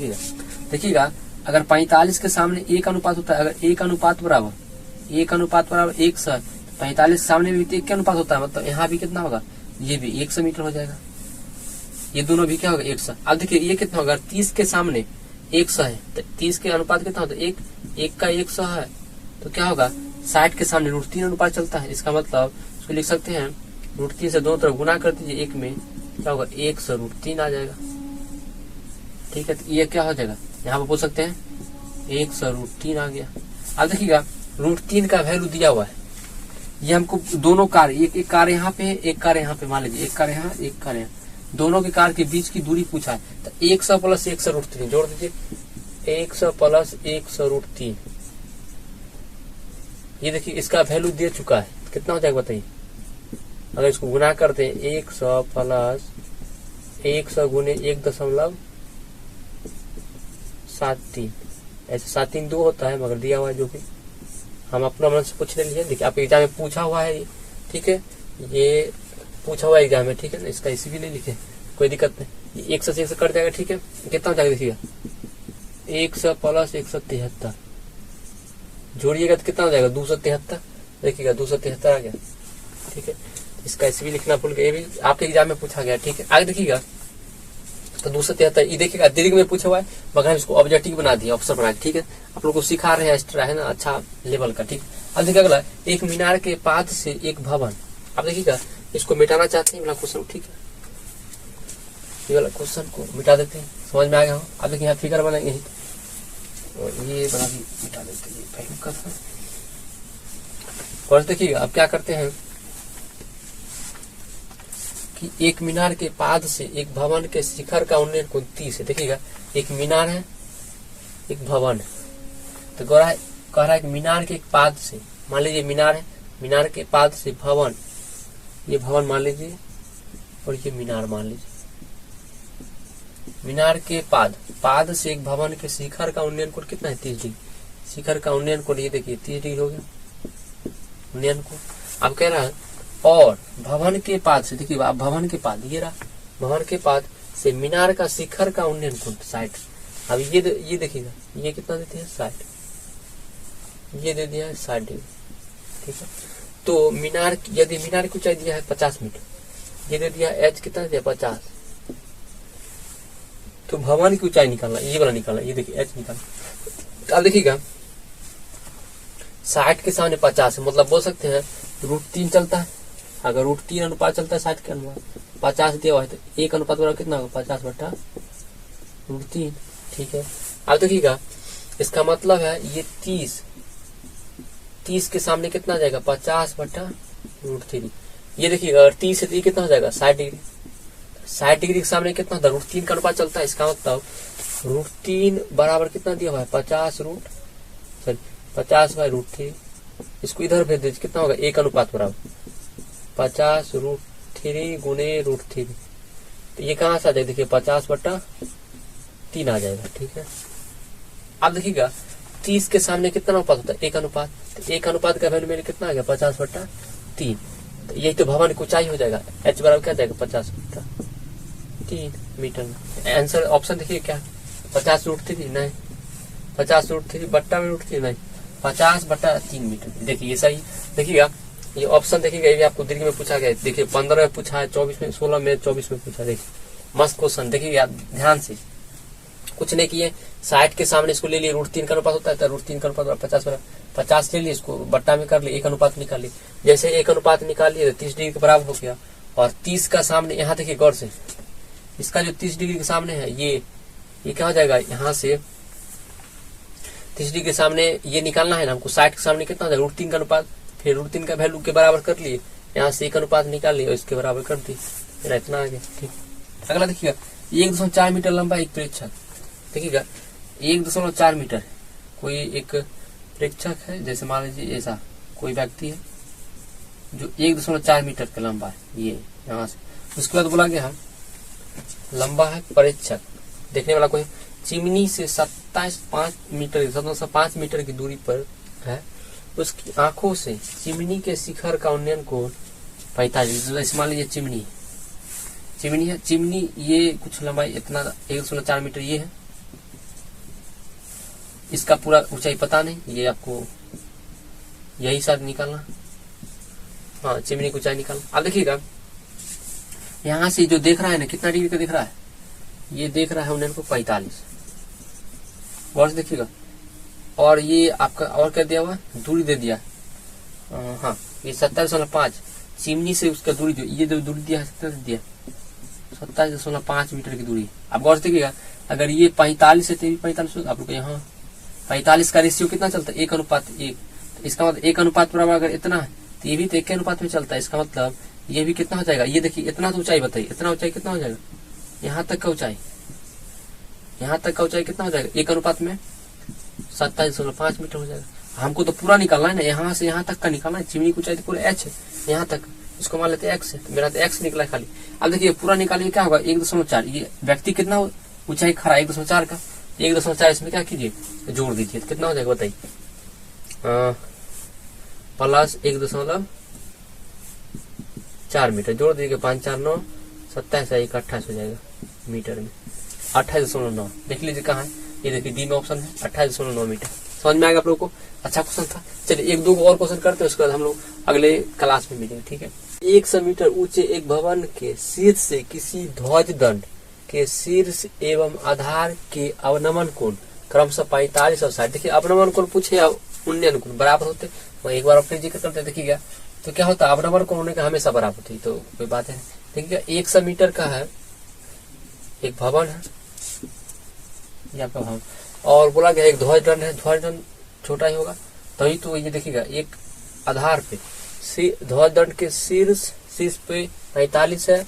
देखिएगा अगर 45 के सामने 1 अनुपात होता है, अगर 1 अनुपात बराबर 100, 45 सामने भी 1 के अनुपात होता है, मतलब यहाँ भी कितना होगा, ये भी 100 मीटर हो जाएगा, ये दोनों भी क्या होगा 100। अब देखिए ये कितना होगा 30 के सामने 100 है, तो 30 के अनुपात कितना होता है 1 का 100 है, तो क्या होगा 60 के सामने √3 अनुपात चलता है, इसका मतलब इसको लिख सकते हैं √3 से दोनों तरफ गुना कर दीजिए, एक में क्या होगा 100√3 आ जाएगा, ठीक है। तो ये क्या हो जाएगा यहाँ पे बोल सकते हैं 100√3 आ गया। अब देखिएगा √3 का वैल्यू दिया हुआ है, ये हमको दोनों कार एक कार यहाँ पे एक कार यहाँ पे, मान लीजिए एक कार यहाँ एक कार यहाँ, दोनों के कार के बीच की दूरी पूछा है, तो 100 प्लस 100√3 जोड़ दीजिए, 100 प्लस 100√3, ये देखिए इसका वैल्यू दे चुका है, कितना हो जाएगा बताइए, अगर इसको गुना करते हैं 100 प्लस 100 गुने 1.73, ऐसे 7×3 2 होता है, मगर दिया हुआ है जो भी हम अपना मन से पूछ ले लिए। देखिए आपके एग्जाम में पूछा हुआ है, ठीक है, ये पूछा हुआ एग्जाम में, ठीक है ना, इसका इसी भी नहीं लिखे कोई दिक्कत नहीं, 100 से 100 कट जाएगा, ठीक है, कितना हो जाएगा देखिएगा 100 प्लस 173 जोड़िएगा तो कितना हो जाएगा 273, देखिएगा 273 आ गया, ठीक है। इसका इसी भी लिखना भूल गया, ये भी आपके एग्जाम में पूछा गया, ठीक है। आगे देखिएगा तो 273 ये देखिएगा दीर्घ में पूछा हुआ है, मगर हम इसको ऑब्जेक्टिव बना दिया, ऑप्शन बना दिया, ठीक है। आप लोग को सिखा रहे हैं एक्स्ट्रा, है ना, अच्छा लेवल का। ठीक, अब देखिए अगला, एक मीनार के पाद से एक भवन। अब देखिएगा इसको मिटाना चाहते हैं वाला क्वेश्चन। ठीक है, ये वाला क्वेश्चन को मिटा देते हैं, समझ में आ गया हो। अब देखिए यहाँ फिगर बनाएंगे और ये बना भी मिटा देते हैं, पहले का था। और देखिएगा अब क्या करते हैं कि एक मीनार के पाद से एक भवन के शिखर का उन्नयन कोण 30 है। देखिएगा एक मीनार है, एक भवन है, तो कह रहा है कि मीनार के एक पाद से, मान लीजिए मीनार है, मीनार के पाद से भवन, ये भवन मान लीजिए और ये मीनार मान लीजिए। मीनार के पाद से एक भवन के शिखर का उन्नयन कोण कितना है? 30 डिग्री। शिखर का उन्नयन कोण ये देखिए 30 डिग्री हो गया उन्नयन कोण। अब कह रहा है और भवन के पाद से, देखिए आप भवन के पाद, ये रहा भवन के पाद से मीनार का शिखर का उन्नयन कोण 60। अब ये देखिएगा ये कितना देते हैं? 60। ये दे दिया है 60 डिग्री। ठीक है, तो मीनार, यदि मीनार की ऊंचाई दिया है 50 मीटर, ये दे दिया एच कितना दिया 50, तो भवन की ऊंचाई निकालना, ये वाला निकालना, ये देखिए एच निकालना। अब देखिएगा 60 के सामने 50 है, मतलब बोल सकते हैं √3 चलता है। अगर √3 अनुपात चलता है 60 के अनुपात, 50 दिया हुआ है तो 1 अनुपात बराबर कितना होगा? 50/√3। ठीक है, अब देखिएगा इसका मतलब है ये 30 के सामने कितना जाएगा? 50/√3। ये देखिएगा अगर 30 है तो ये कितना हो जाएगा? 60 डिग्री। 60 डिग्री के सामने कितना था? √3 का अनुपात चलता है। इसका मतलब √3 बराबर कितना दिया हुआ है? 50/√3। इसको इधर भेज दीजिए, कितना होगा? 1 अनुपात बराबर 50√3 गुणे √3। तो ये कहाँ से आ जाएगा? देखिए 50/3 आ जाएगा। ठीक है, अब देखिएगा 30 के सामने कितना अनुपात होता है? 1 अनुपात। तो 1 अनुपात का वैल्यू मेरे कितना आ गया? 50/3। तो यही तो भवन की ऊंचाई हो जाएगा। एच बराबर क्या जाएगा? 50/3 मीटर में। आंसर ऑप्शन देखिए क्या, 50√3 नहीं, 50√3/√3 नहीं, 50/3 मीटर। देखिए ये सही। देखिएगा ये ऑप्शन देखिएगा, ये भी आपको दीर्घ में पूछा गया। देखिए 15 में पूछा है, 24 में, 16 में, 24 में पूछा। देखिए मस्त क्वेश्चन। देखिए आप ध्यान से, कुछ नहीं किए, 60 के सामने इसको ले लिए, √3 का अनुपात होता है, तो √3 का अनुपात 50 ले लिए, इसको बट्टा में कर लिए, 1 अनुपात निकाल लिए। जैसे 1 अनुपात निकाल लिए तो 30 डिग्री के बराबर हो गया। और 30 का सामने, यहाँ देखिए गौर से, इसका जो 30 डिग्री के सामने है ये क्या हो जाएगा? यहाँ से 30 डिग्री के सामने ये निकालना है ना हमको। 60 के सामने कितना हो जाएगा? √3 का अनुपात, फिर √3 का वैल्यू के बराबर कर लिए, यहाँ से 1 अनुपात निकाल लिए और इसके बराबर कर दी, मेरा इतना आ गया। ठीक, अगला देखिएगा 1.4 मीटर लंबा एक प्रेक्षक। देखिएगा 1.4 मीटर कोई एक प्रेक्षक है, जैसे मान लीजिए ऐसा कोई व्यक्ति है जो 1.4 मीटर का लंबा है, ये यहाँ से। उसके बाद बोला गया लंबा है प्रेक्षक, देखने वाला कोई चिमनी से 7.5 मीटर की दूरी पर है। उसकी आंखों से चिमनी के शिखर का उन्नयन कोण 45। मान लीजिए चिमनी है, चिमनी ये कुछ लंबाई इतना 1.4 मीटर ये है, इसका पूरा ऊंचाई पता नहीं, ये आपको यही शायद निकालना। हाँ, चिमनी की ऊंचाई निकालना। अब देखिएगा यहाँ से जो देख रहा है ना, कितना डिग्री का दिख रहा है? ये देख रहा है उन्नयन को 45। गौर से देखिएगा। और ये आपका और क्या दिया हुआ? दूरी दे दिया। हाँ, ये 27.5 चिमनी से उसका दूरी, जो ये जो दूरी दिया है कितना दिया? 27.5 मीटर की दूरी। अब गौर से देखिएगा, अगर ये 45 है तो ये 45, आप लोग यहाँ 45 का रेशियो कितना चलता है? 1:1। तो इसका मतलब 1 अनुपात बराबर अगर इतना है तो ये भी तो 1 के अनुपात में चलता है। इसका मतलब ये भी कितना हो जाएगा? ये देखिए इतना तो ऊंचाई बताइए, इतना ऊंचाई कितना हो जाएगा? यहाँ तक का ऊंचाई, यहाँ तक का ऊंचाई कितना हो जाएगा? 1 अनुपात में 27.5 मीटर हो जाएगा। हमको तो पूरा निकालना है ना, यहाँ से यहाँ तक का निकालना है। चिमनी की ऊंचाई तो पूरा एच है, यहाँ तक इसको मान लेते हैं एक्स है, तो मेरा तो एक्स निकला है खाली। अब देखिए पूरा निकालिए, क्या होगा? 1.4। ये व्यक्ति कितना ऊंचाई खड़ा है? 1.4 का, 1.4 इसमें क्या कीजिए? जोड़ दीजिए, तो कितना हो जाएगा बताइए? प्लस 1.4 मीटर जोड़ दीजिए, 5 4 9 27 1 28 हो जाएगा मीटर में। 28.9 देख लीजिए कहाँ है, ये देखिए डी में ऑप्शन है, 28.9 मीटर। समझ में आएगा आप लोगों को? अच्छा क्वेश्चन था। चलिए 1 2 और क्वेश्चन करते हैं, उसके बाद हम लोग अगले क्लास में मिलेंगे। ठीक है। 100 मीटर ऊंचे एक भवन के शीर्ष से किसी ध्वज दंड के शीर्ष एवं आधार के अवनमन कोण क्रमशः 45 और 60। देखिए अवनव अनुकोण पूछे या उन्नय अनुकोण बराबर होते, मैं एक बार और फिर जिक्र करते देखिएगा तो क्या होता है, अवनव अनुकोण होने का हमेशा बराबर होती, तो कोई बात है। देखिएगा 100 मीटर का है एक भवन है, ये आपका भवन, और बोला गया एक ध्वज दंड है, ध्वज दंड छोटा ही होगा, तभी तो ये देखिएगा एक आधार पे ध्वज दंड के शीर्ष पे 45 है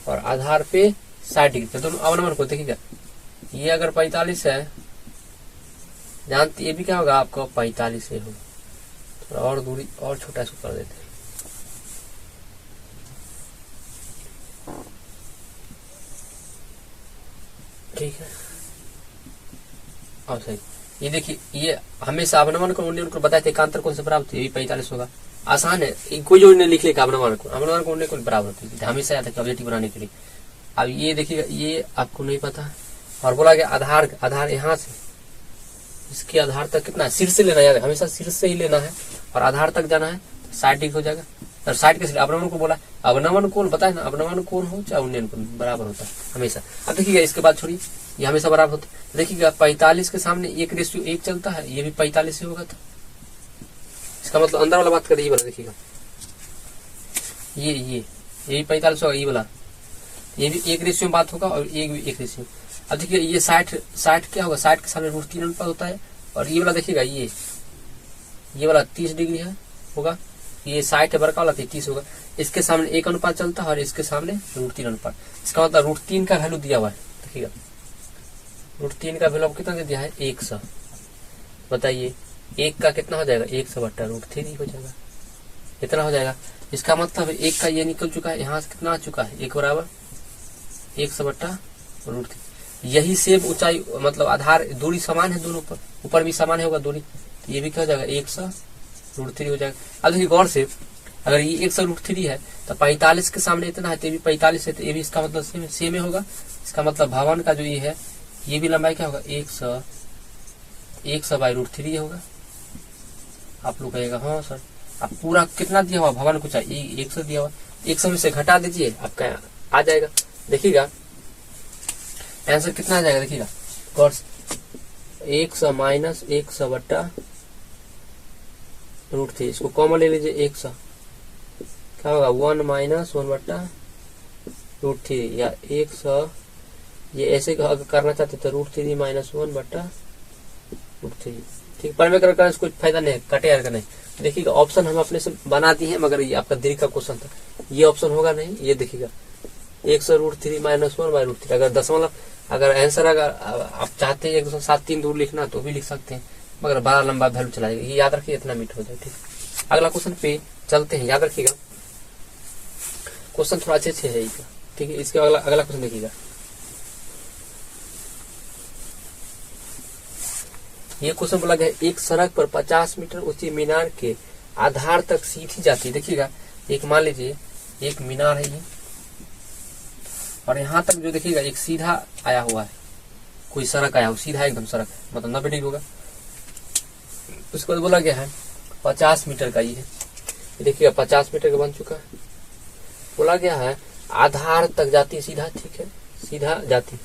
और आधार पे 60 डिग्री, तो दोनों अवनवन को देखिएगा, ये अगर 45 है जानते ये भी क्या होगा आपका 45 से होगा, थोड़ा और दूरी और छोटा इसको कर देते हैं, ठीक है। और सही ये देखिए, ये हमेशा अवनवन को उन्हें उनको बताए थे एकांतर कोण से बराबर होती है, ये 45 होगा, आसान है, कोई जो लिख लेगा अवनवन को उन्हें कोण बराबर होती है, हमेशा याद है ऑब्जेक्टिव बनाने के लिए। अब ये देखिएगा ये आपको नहीं पता है, और बोला गया आधार यहाँ से इसके आधार तक कितना है, शीर्ष से लेना है, हमेशा शीर्ष से ही लेना है और आधार तक जाना है तो 60 डिग्री हो जाएगा, और 60 के अवनवन को बोला, अवनवन कोण बताए ना, अवनवन कोण हो चाहे उन्नयन कोण बराबर होता है हमेशा। अब देखिएगा इसके बाद छोड़िए, ये हमेशा बराबर होता है। देखिएगा 45 के सामने 1:1 चलता है, ये भी 45 ही होगा, था इसका मतलब अंदर वाला बात करिए, ये वाला देखिएगा, ये भी 45 होगा, ये वाला ये भी 1 में बात होगा और ये भी 1। अब देखिए ये 60 क्या होगा, 60 के सामने √3 अनुपात होता है, और ये वाला देखिएगा ये वाला 30 डिग्री है होगा, ये 60 है बड़का वाला 30 होगा, इसके सामने 1 अनुपात चलता है और इसके सामने √3 अनुपात, इसका मतलब √3 का वैल्यू दिया हुआ है, देखिएगा √3 का वैल्यू कितना दे दिया है 100, बताइए 1 का कितना हो जाएगा 100/√3 हो जाएगा, कितना हो जाएगा, इसका मतलब 1 का ये निकल चुका है, यहाँ से कितना आ चुका है 1 बराबर 100/√3, यही सेम ऊंचाई मतलब आधार दूरी समान है दोनों पर, ऊपर भी समान होगा दूरी, तो ये भी क्या हो जाएगा 100√3 हो जाएगा। अब देखिए गौर से, अगर ये 100√3 है तो 45 के सामने इतना है, तो ये भी 45 है, तो ये भी इसका मतलब सेम ही होगा, इसका मतलब भवन का जो ये है ये भी लंबाई क्या होगा 100/√3 होगा। आप लोग कहेगा हाँ सर आप पूरा कितना दिया हुआ भवन को चाहिए 100 दिया हुआ, 100 में से घटा दीजिए आपका आ जाएगा, देखिएगा आंसर कितना आ जाएगा, देखिएगा गौर से 100 माइनस 100/√3, इसको कॉमन ले लीजिए 100, क्या होगा 1 माइनस 1/√3 या 100, ये ऐसे अगर करना चाहते तो √3 माइनस 1/√3, ठीक, पर में करने कोई फायदा नहीं है, कटे यार का नहीं। देखिएगा ऑप्शन हम अपने से बना दिए हैं, मगर ये आपका देरी का क्वेश्चन था, ये ऑप्शन होगा नहीं, ये देखिएगा 100√3 माइनस 1/√3, अगर दशमलव अगर आंसर अगर आप चाहते हैं 173 दूर लिखना तो भी लिख सकते हैं, मगर बड़ा लंबा वैल्यू चला जाएगा, ये याद रखिए इतना मीट हो जाए, ठीक। अगला क्वेश्चन पे चलते हैं, याद रखिएगा क्वेश्चन थोड़ा अच्छे से है, ठीक है। इसके अगला क्वेश्चन देखिएगा, ये क्वेश्चन बोला गया एक सड़क पर 50 मीटर ऊंची मीनार के आधार तक सीधी जाती है, देखिएगा एक मान लीजिए एक मीनार है ये, और यहाँ तक जो देखिएगा एक सीधा आया हुआ है, कोई सड़क आया हुआ सीधा एकदम सड़क है, मतलब 90 डिग्री होगा, उसके बाद बोला गया है 50 मीटर का ये है, देखिएगा 50 मीटर का बन चुका है, बोला गया है आधार तक जाती सीधा, ठीक है सीधा जाती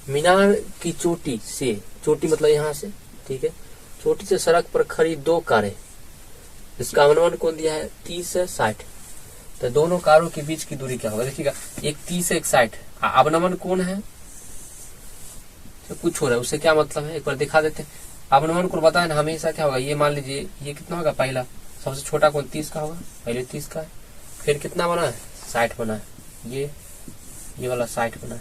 मीनार की चोटी से, चोटी मतलब यहाँ से, ठीक है, चोटी से सड़क पर खड़ी 2 कारें, इसका अनुमान कौन दिया है 30 से 60, तो दोनों कारों के बीच की दूरी क्या होगा, देखिएगा एक 30 से एक 60, अवनमन कौन है तो कुछ हो रहा है, उससे क्या मतलब है एक बार दिखा देते हैं। अवनमन कोण बताए ना हमेशा क्या होगा, ये मान लीजिए ये कितना होगा, पहला सबसे छोटा कोण 30 का होगा, पहले 30 का है, फिर कितना बना है 60 बना है, ये वाला 60 बना है।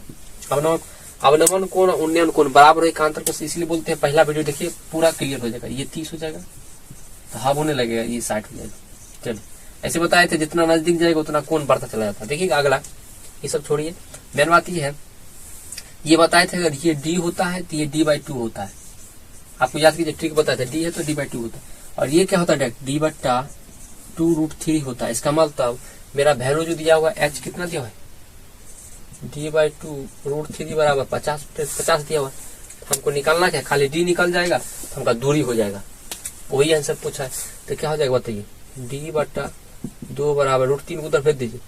अवनमन कोण उन्नयन कोण बराबर है एकांतर कोण, इसलिए बोलते हैं पहला वीडियो देखिए पूरा क्लियर हो जाएगा, ये 30 हो जाएगा तो हाफ होने लगेगा, ये 60 हो जाएगा। चलिए ऐसे बताए थे जितना नजदीक जाएगा उतना कोण बढ़ता चला जाता है। देखिएगा अगला, ये सब छोड़िए, मेन बात ये है, ये बताए थे अगर ये d होता है तो ये d/2 होता है, आपको याद कीजिए ट्रिक बताया था, d है तो d/2 होता है, और ये क्या होता है d/2√3 होता है, इसका मतलब मेरा वैल्यू जो दिया हुआ h कितना दिया हुआ है d/2√3 बराबर 50 दिया हुआ है, हमको निकालना क्या, खाली d निकल जाएगा तो हमका दूरी हो जाएगा, वही आंसर पूछा है, तो क्या हो जाएगा बताइए d/2 बराबर √3 को उधर भेज दीजिए,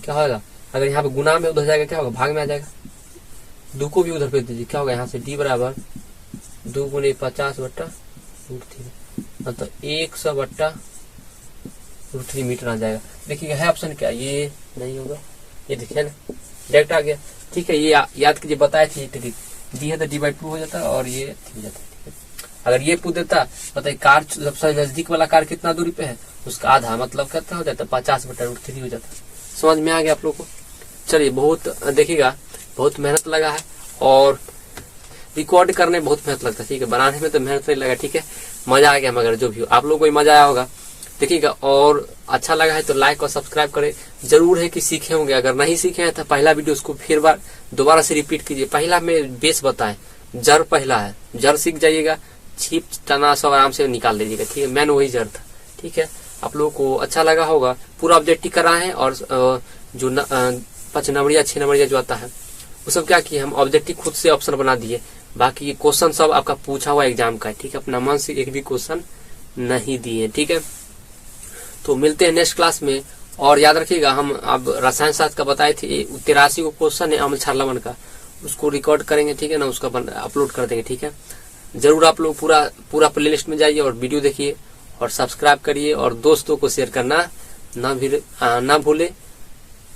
क्या होगा, अगर यहाँ पे गुना में उधर जाएगा क्या होगा भाग में आ जाएगा, 2 को भी उधर भेज दीजिए, क्या होगा यहाँ से d बराबर 2 गुने 50/√3 मतलब 100/√3 मीटर आ जाएगा। देखिए है ऑप्शन क्या, ये नहीं होगा, ये देखिए ना डायरेक्ट आ गया। ठीक है, ये याद कीजिए, बताए थे ट्रिक, डी है तो डी/2 हो जाता है और ये हो जाता है। ठीक है, अगर ये पूछ देता बताइए कार सबसे नजदीक वाला कार कितना दूरी पे है, उसका आधा मतलब कितना हो जाता है, 50/√3 हो जाता है। समझ में आ गया आप लोग को। चलिए, बहुत देखिएगा, बहुत मेहनत लगा है और रिकॉर्ड करने में बहुत मेहनत लगता है। ठीक है, बनाने में तो मेहनत नहीं लगा। ठीक है, मजा आ गया, मगर जो भी हो आप लोगों को भी मजा आया होगा। देखिएगा, और अच्छा लगा है तो लाइक और सब्सक्राइब करें। जरूर है कि सीखे होंगे, अगर नहीं सीखे हैं तो पहला वीडियो उसको फिर दोबारा से रिपीट कीजिए। पहला में बेस बताएं, जड़ पहला है, जड़ सीख जाइएगा, छिप तना सब आराम से निकाल लीजिएगा। ठीक है, मैंने वही जड़ था। ठीक है, आप लोगों को अच्छा लगा होगा। पूरा ऑब्जेक्टिव करा है और जो 5 नंबरिया 6 नंबरिया जो आता है वो सब क्या किए, हम ऑब्जेक्टिव खुद से ऑप्शन बना दिए। बाकी क्वेश्चन सब आपका पूछा हुआ एग्जाम का है। ठीक है, अपना मन से एक भी क्वेश्चन नहीं दिए। ठीक है, तो मिलते हैं नेक्स्ट क्लास में। और याद रखिएगा, हम अब रसायन शास्त्र का बताए थे, 83 को क्वेश्चन है अम्ल क्षार लवण का, उसको रिकॉर्ड करेंगे। ठीक है ना, उसका अपलोड कर देंगे। ठीक है, जरूर आप लोग पूरा प्लेलिस्ट में जाइए और वीडियो देखिए और सब्सक्राइब करिए और दोस्तों को शेयर करना ना भूले।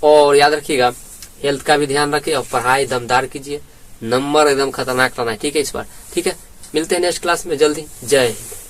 और याद रखिएगा, हेल्थ का भी ध्यान रखिए और पढ़ाई दमदार कीजिए। नंबर एकदम खतरनाक लाना है। ठीक है, इस बार। ठीक है, मिलते हैं नेक्स्ट क्लास में जल्दी। जय हिंद।